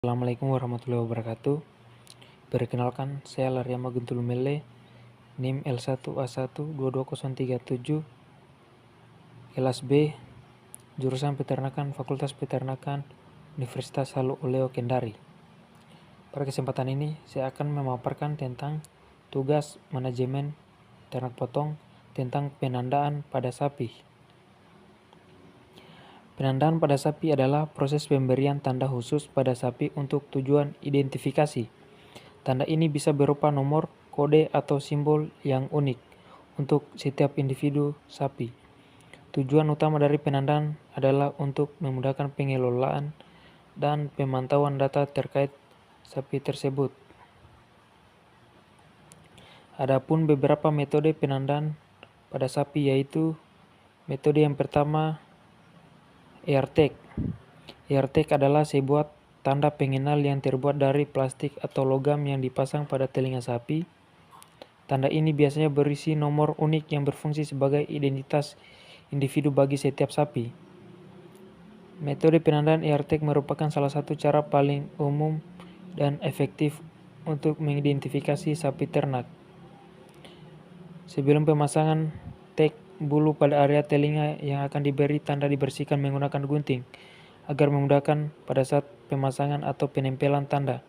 Assalamualaikum warahmatullahi wabarakatuh. Perkenalkan, saya Laryama Guntul Mele, NIM L1A1 22037, kelas B, jurusan Peternakan, Fakultas Peternakan, Universitas Halu Oleo Kendari. Pada kesempatan ini, saya akan memaparkan tentang tugas manajemen ternak potong tentang penandaan pada sapi. Penandaan pada sapi adalah proses pemberian tanda khusus pada sapi untuk tujuan identifikasi. Tanda ini bisa berupa nomor, kode, atau simbol yang unik untuk setiap individu sapi. Tujuan utama dari penandaan adalah untuk memudahkan pengelolaan dan pemantauan data terkait sapi tersebut. Adapun beberapa metode penandaan pada sapi yaitu metode yang pertama, ear-tag. Ear-tag adalah sebuah tanda pengenal yang terbuat dari plastik atau logam yang dipasang pada telinga sapi. Tanda ini biasanya berisi nomor unik yang berfungsi sebagai identitas individu bagi setiap sapi. Metode penandaan ear-tag merupakan salah satu cara paling umum dan efektif untuk mengidentifikasi sapi ternak. Sebelum pemasangan tag, bulu pada area telinga yang akan diberi tanda dibersihkan menggunakan gunting agar memudahkan pada saat pemasangan atau penempelan tanda.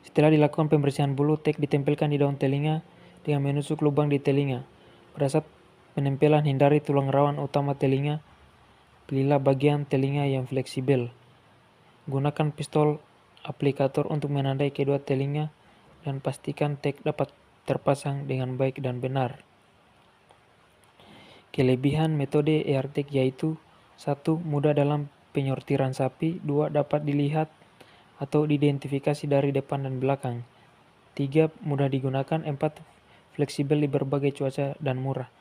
Setelah dilakukan pembersihan bulu, tag ditempelkan di daun telinga dengan menusuk lubang di telinga. Pada saat penempelan, hindari tulang rawan utama telinga. Pilihlah bagian telinga yang fleksibel. Gunakan pistol aplikator untuk menandai kedua telinga dan pastikan tag dapat terpasang dengan baik dan benar. Kelebihan metode ear-tag yaitu 1. Mudah dalam penyortiran sapi. 2. Dapat dilihat atau diidentifikasi dari depan dan belakang. 3. Mudah digunakan. 4. Fleksibel di berbagai cuaca dan murah.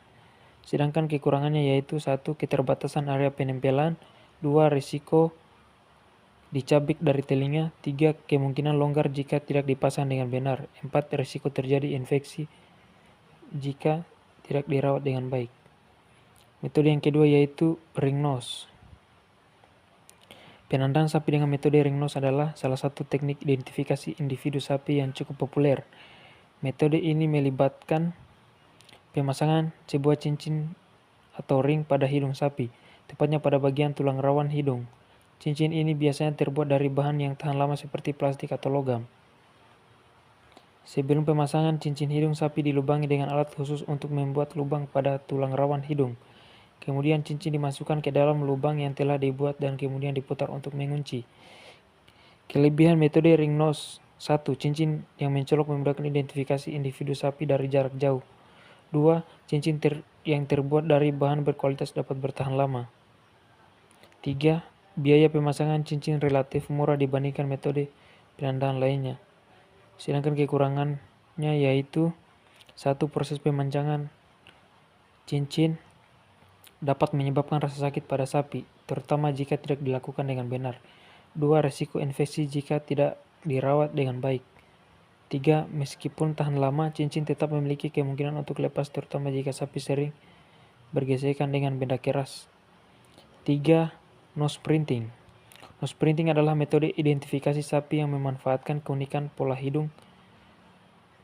Sedangkan kekurangannya yaitu 1. Keterbatasan area penempelan. 2. Risiko dicabik dari telinga. 3. Kemungkinan longgar jika tidak dipasang dengan benar. 4. Risiko terjadi infeksi jika tidak dirawat dengan baik. Metode yang kedua yaitu ring nose. Penandaan sapi dengan metode ring nose adalah salah satu teknik identifikasi individu sapi yang cukup populer. Metode ini melibatkan pemasangan sebuah cincin atau ring pada hidung sapi, tepatnya pada bagian tulang rawan hidung. Cincin ini biasanya terbuat dari bahan yang tahan lama seperti plastik atau logam. Sebelum pemasangan, cincin hidung sapi dilubangi dengan alat khusus untuk membuat lubang pada tulang rawan hidung. Kemudian cincin dimasukkan ke dalam lubang yang telah dibuat dan kemudian diputar untuk mengunci. Kelebihan metode ring nose: 1. Cincin yang mencolok memudahkan identifikasi individu sapi dari jarak jauh. 2. Cincin yang terbuat dari bahan berkualitas dapat bertahan lama. 3. Biaya pemasangan cincin relatif murah dibandingkan metode penandaan lainnya. Sedangkan kekurangannya yaitu 1. Proses pemanjangan cincin dapat menyebabkan rasa sakit pada sapi, terutama jika tidak dilakukan dengan benar. 2. Risiko infeksi jika tidak dirawat dengan baik. 3. Meskipun tahan lama, cincin tetap memiliki kemungkinan untuk lepas, terutama jika sapi sering bergesekan dengan benda keras. 3. Nose printing. Nose printing adalah metode identifikasi sapi yang memanfaatkan keunikan pola hidung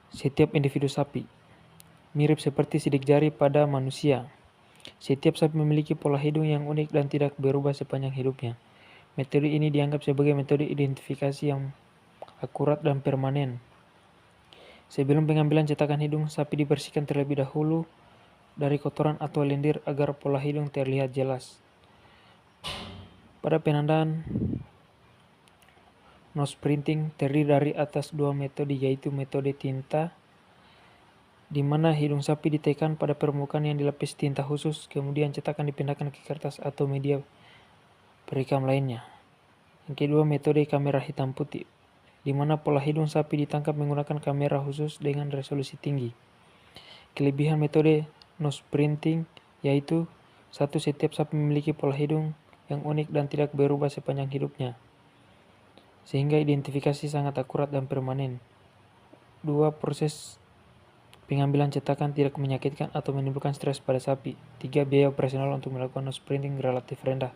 setiap individu sapi, mirip seperti sidik jari pada manusia. Setiap sapi memiliki pola hidung yang unik dan tidak berubah sepanjang hidupnya. Metode ini dianggap sebagai metode identifikasi yang akurat dan permanen. Sebelum pengambilan cetakan hidung, sapi dibersihkan terlebih dahulu dari kotoran atau lendir agar pola hidung terlihat jelas. Pada penandaan nose printing terdiri dari atas 2 metode, yaitu metode tinta, di mana hidung sapi ditekan pada permukaan yang dilapisi tinta khusus, kemudian cetakan dipindahkan ke kertas atau media perekam lainnya. Yang kedua, metode kamera hitam putih, di mana pola hidung sapi ditangkap menggunakan kamera khusus dengan resolusi tinggi. Kelebihan metode nose printing yaitu 1. Setiap sapi memiliki pola hidung yang unik dan tidak berubah sepanjang hidupnya, sehingga identifikasi sangat akurat dan permanen. 2. Proses pengambilan cetakan tidak menyakitkan atau menimbulkan stres pada sapi. 3. Biaya operasional untuk melakukan nose printing relatif rendah.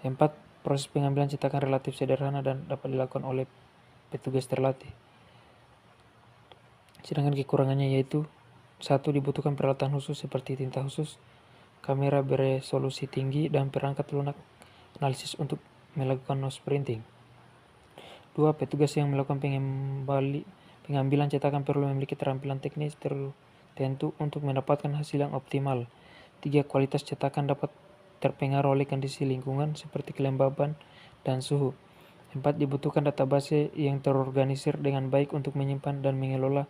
4. Proses pengambilan cetakan relatif sederhana dan dapat dilakukan oleh petugas terlatih. Sedangkan kekurangannya yaitu 1. Dibutuhkan peralatan khusus seperti tinta khusus, kamera beresolusi tinggi, dan perangkat lunak analisis untuk melakukan nose printing. 2. Petugas yang melakukan pengambilan cetakan perlu memiliki keterampilan teknis tertentu untuk mendapatkan hasil yang optimal. 3. Kualitas cetakan dapat terpengaruh oleh kondisi lingkungan seperti kelembaban dan suhu. 4. Dibutuhkan database yang terorganisir dengan baik untuk menyimpan dan mengelola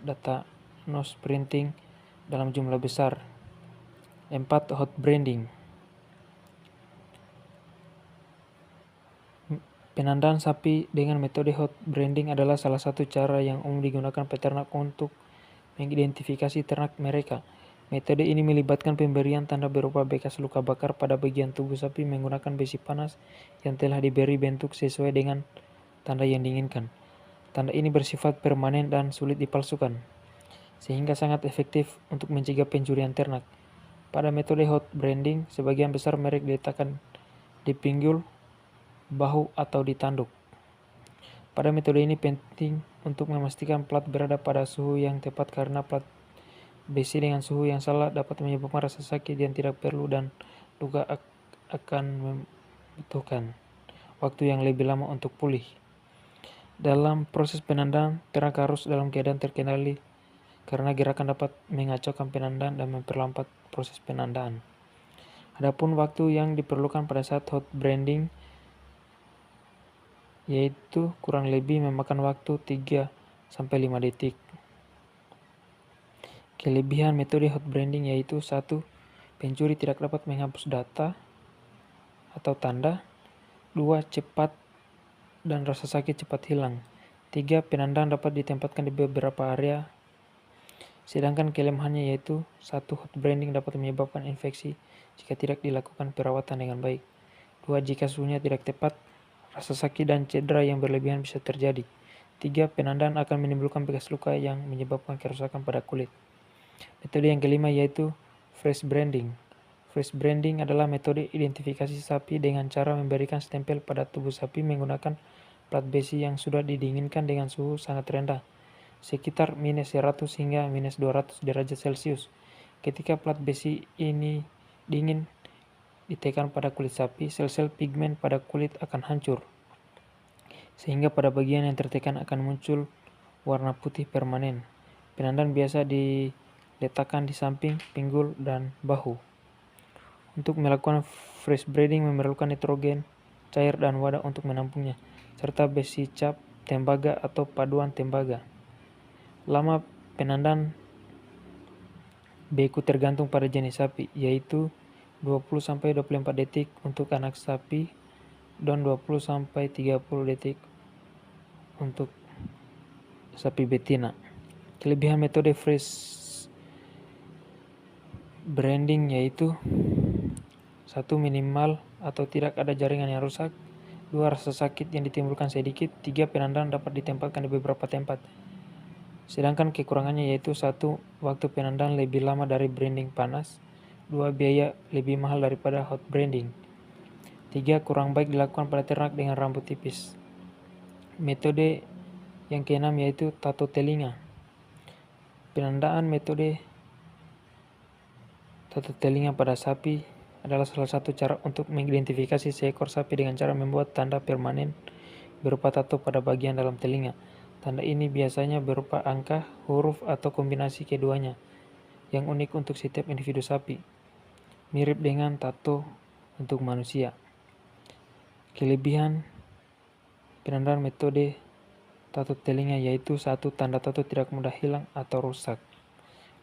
data nose printing dalam jumlah besar. 4. Hot branding. Penandaan sapi dengan metode hot branding adalah salah satu cara yang umum digunakan peternak untuk mengidentifikasi ternak mereka. Metode ini melibatkan pemberian tanda berupa bekas luka bakar pada bagian tubuh sapi menggunakan besi panas yang telah diberi bentuk sesuai dengan tanda yang diinginkan. Tanda ini bersifat permanen dan sulit dipalsukan, sehingga sangat efektif untuk mencegah pencurian ternak. Pada metode hot branding, sebagian besar merek diletakkan di pinggul, bahu, atau di tanduk. Pada metode ini penting untuk memastikan plat berada pada suhu yang tepat karena plat besi dengan suhu yang salah dapat menyebabkan rasa sakit yang tidak perlu dan luka akan membutuhkan waktu yang lebih lama untuk pulih. Dalam proses penandaan, ternak harus dalam keadaan terkendali karena gerakan dapat mengacaukan penandaan dan memperlambat proses penandaan. Adapun waktu yang diperlukan pada saat hot branding yaitu kurang lebih memakan waktu 3-5 detik. Kelebihan metode hot branding yaitu 1. Pencuri tidak dapat menghapus data atau tanda. 2. Cepat dan rasa sakit cepat hilang. 3. Penandaan dapat ditempatkan di beberapa area. Sedangkan kelemahannya yaitu 1. Hot branding dapat menyebabkan infeksi jika tidak dilakukan perawatan dengan baik. 2. Jika suhunya tidak tepat, rasa sakit dan cedera yang berlebihan bisa terjadi. 3. Penandaan akan menimbulkan bekas luka yang menyebabkan kerusakan pada kulit. Metode yang kelima yaitu fresh branding. Fresh branding adalah metode identifikasi sapi dengan cara memberikan stempel pada tubuh sapi menggunakan plat besi yang sudah didinginkan dengan suhu sangat rendah, sekitar -100 hingga -200 derajat Celcius. Ketika plat besi ini dingin ditekan pada kulit sapi, sel-sel pigmen pada kulit akan hancur, sehingga pada bagian yang tertekan akan muncul warna putih permanen. Penandaan biasa diletakkan di samping, pinggul, dan bahu. Untuk melakukan fresh breeding memerlukan nitrogen cair dan wadah untuk menampungnya, serta besi cap, tembaga, atau paduan tembaga. Lama penandaan beku tergantung pada jenis sapi, yaitu 20-24 detik untuk anak sapi dan 20-30 detik untuk sapi betina. Kelebihan metode fresh branding yaitu 1. Minimal atau tidak ada jaringan yang rusak. 2. Rasa sakit yang ditimbulkan sedikit. 3. Penandaan dapat ditempatkan di beberapa tempat. Sedangkan kekurangannya yaitu 1. Waktu penandaan lebih lama dari branding panas. 2. Biaya lebih mahal daripada hot branding. 3. Kurang baik dilakukan pada ternak dengan rambut tipis. Metode yang keenam yaitu tato telinga. Penandaan metode tato telinga pada sapi adalah salah satu cara untuk mengidentifikasi seekor sapi dengan cara membuat tanda permanen berupa tato pada bagian dalam telinga. Tanda ini biasanya berupa angka, huruf, atau kombinasi keduanya yang unik untuk setiap individu sapi, mirip dengan tato untuk manusia. Kelebihan penandaan metode tato telinga yaitu 1. Tanda tato tidak mudah hilang atau rusak.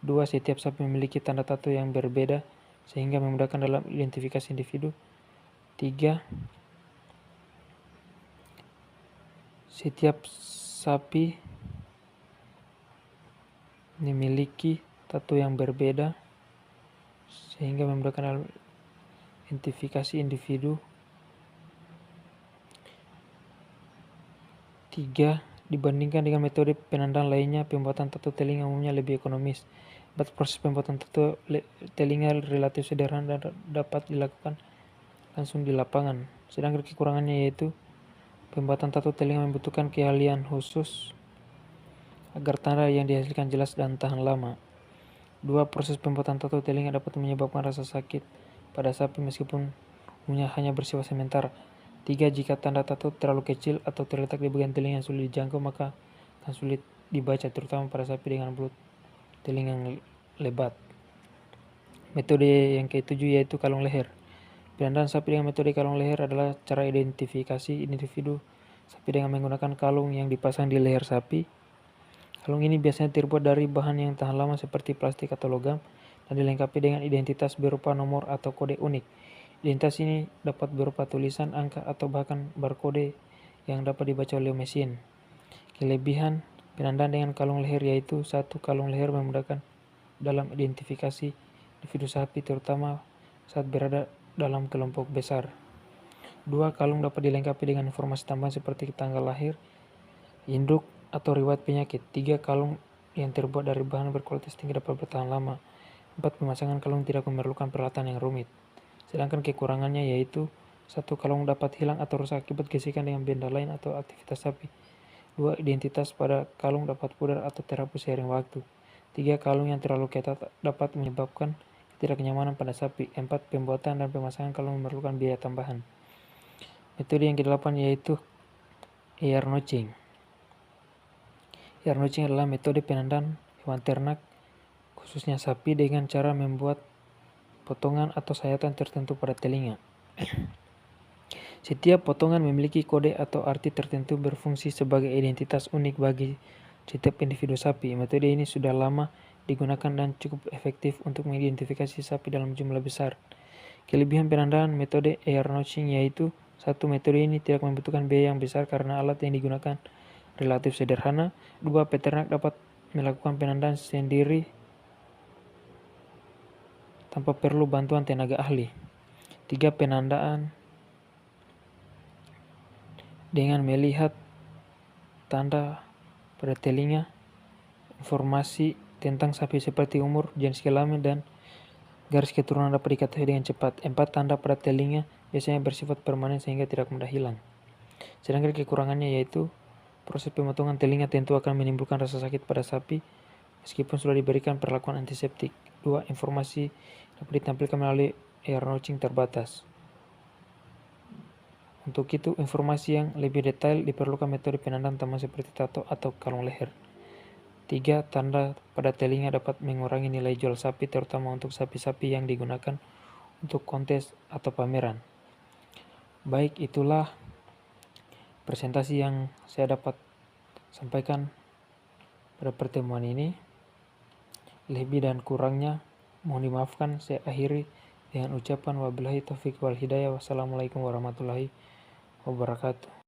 2. Setiap sapi memiliki tanda tato yang berbeda sehingga memudahkan dalam identifikasi individu. 3. Setiap sapi memiliki tato yang berbeda sehingga memudahkan dalam identifikasi individu. 3. Dibandingkan dengan metode penandaan lainnya, pembuatan tato telinga umumnya lebih ekonomis. Proses pembuatan tato telinga relatif sederhana dan dapat dilakukan langsung di lapangan. Sedangkan kekurangannya yaitu pembuatan tato telinga membutuhkan keahlian khusus agar tanda yang dihasilkan jelas dan tahan lama. 2. Proses pembuatan tato telinga dapat menyebabkan rasa sakit pada sapi meskipun umumnya hanya bersifat sementara. 3. Jika tanda tato terlalu kecil atau terletak di bagian telinga yang sulit dijangkau, maka akan sulit dibaca, terutama pada sapi dengan belut telinga yang lebat. Metode yang ketujuh yaitu kalung leher. Penandaan sapi dengan metode kalung leher adalah cara identifikasi individu sapi dengan menggunakan kalung yang dipasang di leher sapi. Kalung ini biasanya terbuat dari bahan yang tahan lama seperti plastik atau logam dan dilengkapi dengan identitas berupa nomor atau kode unik. Identitas ini dapat berupa tulisan, angka, atau bahkan barcode yang dapat dibaca oleh mesin. Kelebihan penandaan dengan kalung leher yaitu 1. Kalung leher memudahkan dalam identifikasi individu sapi terutama saat berada dalam kelompok besar. 2. Kalung dapat dilengkapi dengan informasi tambahan seperti tanggal lahir, induk, atau riwayat penyakit. 3. Kalung yang terbuat dari bahan berkualitas tinggi dapat bertahan lama. 4. Pemasangan kalung tidak memerlukan peralatan yang rumit. Sedangkan kekurangannya yaitu 1. Kalung dapat hilang atau rusak akibat gesekan dengan benda lain atau aktivitas sapi. 2. Identitas pada kalung dapat pudar atau terhapus seiring waktu. 3. Kalung yang terlalu ketat dapat menyebabkan ketidaknyamanan pada sapi. 4. Pembuatan dan pemasangan kalung memerlukan biaya tambahan. Metode yang ke-8 yaitu ear notching. Ear notching adalah metode penandaan hewan ternak, khususnya sapi, dengan cara membuat potongan atau sayatan tertentu pada telinga. Setiap potongan memiliki kode atau arti tertentu berfungsi sebagai identitas unik bagi setiap individu sapi. Metode ini sudah lama digunakan dan cukup efektif untuk mengidentifikasi sapi dalam jumlah besar. Kelebihan penandaan metode ear notching yaitu 1. Metode ini tidak membutuhkan biaya yang besar karena alat yang digunakan relatif sederhana. 2. Peternak dapat melakukan penandaan sendiri tanpa perlu bantuan tenaga ahli. 3. Penandaan dengan melihat tanda pada telinga, informasi tentang sapi seperti umur, jenis kelamin, dan garis keturunan dapat diketahui dengan cepat. 4. Tanda pada telinga biasanya bersifat permanen sehingga tidak mudah hilang. Sedangkan kekurangannya yaitu proses pemotongan telinga tentu akan menimbulkan rasa sakit pada sapi meskipun sudah diberikan perlakuan antiseptik. 2. Informasi dapat ditampilkan melalui ear notching terbatas. Untuk itu, informasi yang lebih detail diperlukan metode penandaan tambahan seperti tato atau kalung leher. 3. Tanda pada telinga dapat mengurangi nilai jual sapi, terutama untuk sapi-sapi yang digunakan untuk kontes atau pameran. Baik, itulah presentasi yang saya dapat sampaikan pada pertemuan ini. Lebih dan kurangnya mohon dimaafkan. Saya akhiri dengan ucapan wabillahi taufiq wal hidayah. Wassalamualaikum warahmatullahi wabarakatuh.